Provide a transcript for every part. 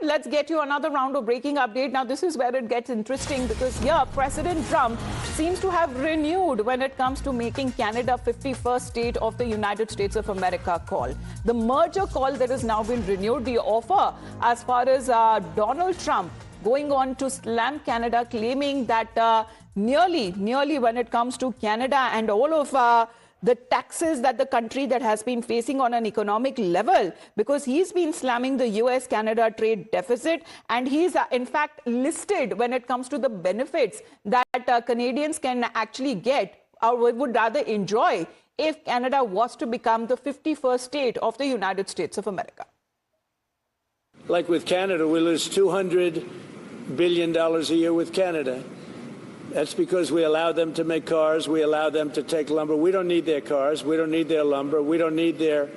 Let's get you another round of breaking update. Now, this is where it gets interesting because here, President Trump seems to have renewed when it comes to making Canada 51st state of the United States of America call. The merger call that has now been renewed, the offer as far as Donald Trump going on to slam Canada, claiming that nearly when it comes to Canada and all of the taxes that the country that has been facing on an economic level, because he's been slamming the US-Canada trade deficit, and he's in fact listed when it comes to the benefits that Canadians can actually get or would rather enjoy if Canada was to become the 51st state of the United States of America. Like with Canada, we lose $200 billion a year with Canada. That's because we allow them to make cars. We allow them to take lumber. We don't need their cars. We don't need their lumber. We don't need their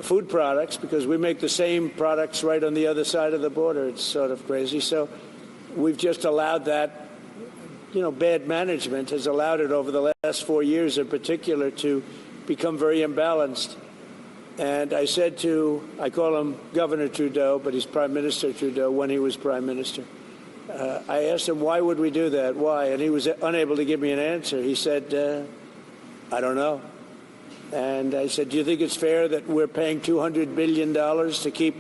food products because we make the same products right on the other side of the border. It's sort of crazy. So we've just allowed that, bad management has allowed it over the last 4 years in particular to become very imbalanced. And I said I call him Governor Trudeau, but he's Prime Minister Trudeau when he was Prime Minister. I asked him, why would we do that? Why? And he was unable to give me an answer. He said, I don't know. And I said, do you think it's fair that we're paying $200 billion to keep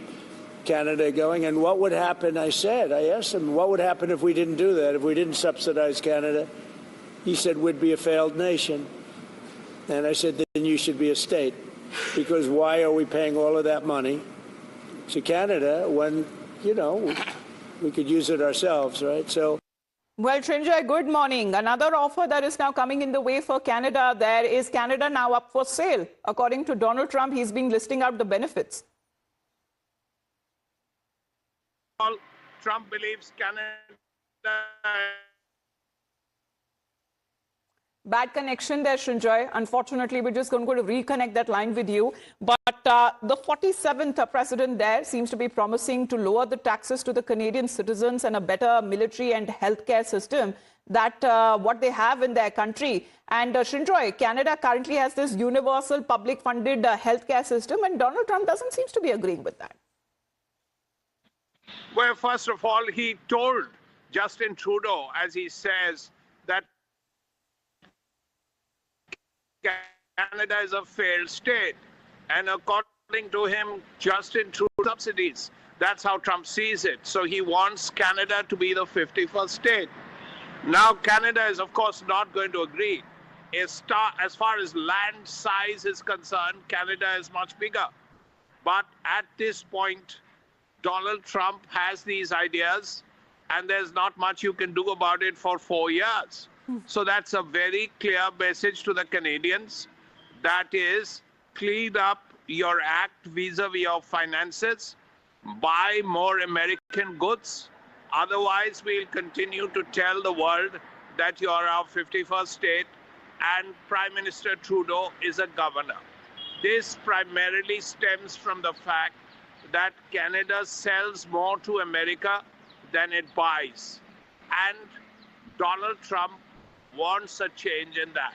Canada going? And what would happen, I asked him, what would happen if we didn't do that, if we didn't subsidize Canada? He said, we'd be a failed nation. And I said, then you should be a state. Because why are we paying all of that money to Canada when, we could use it ourselves, right? So, well, Srinjoy, good morning. Another offer that is now coming in the way for Canada. There is Canada now up for sale. According to Donald Trump, he's been listing out the benefits. Trump believes Canada... Bad connection there, Srinjoy. Unfortunately, we're just going to reconnect that line with you. But the 47th president there seems to be promising to lower the taxes to the Canadian citizens and a better military and healthcare system that what they have in their country. And Srinjoy, Canada currently has this universal public funded healthcare system, and Donald Trump doesn't seem to be agreeing with that. Well, first of all, he told Justin Trudeau, as he says, that Canada is a failed state. And according to him, Justin Trudeau subsidies. That's how Trump sees it. So he wants Canada to be the 51st state. Now, Canada is, of course, not going to agree. As far as land size is concerned, Canada is much bigger. But at this point, Donald Trump has these ideas, and there's not much you can do about it for 4 years. So that's a very clear message to the Canadians. That is, clean up your act vis-a-vis your finances, buy more American goods. Otherwise, we'll continue to tell the world that you're our 51st state and Prime Minister Trudeau is a governor. This primarily stems from the fact that Canada sells more to America than it buys. And Donald Trump wants a change in that.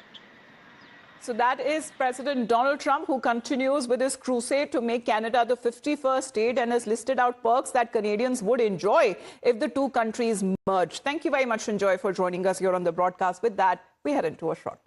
So that is President Donald Trump, who continues with his crusade to make Canada the 51st state and has listed out perks that Canadians would enjoy if the two countries merge. Thank you very much, Srinjoy, for joining us here on the broadcast. With that, we head into a short break.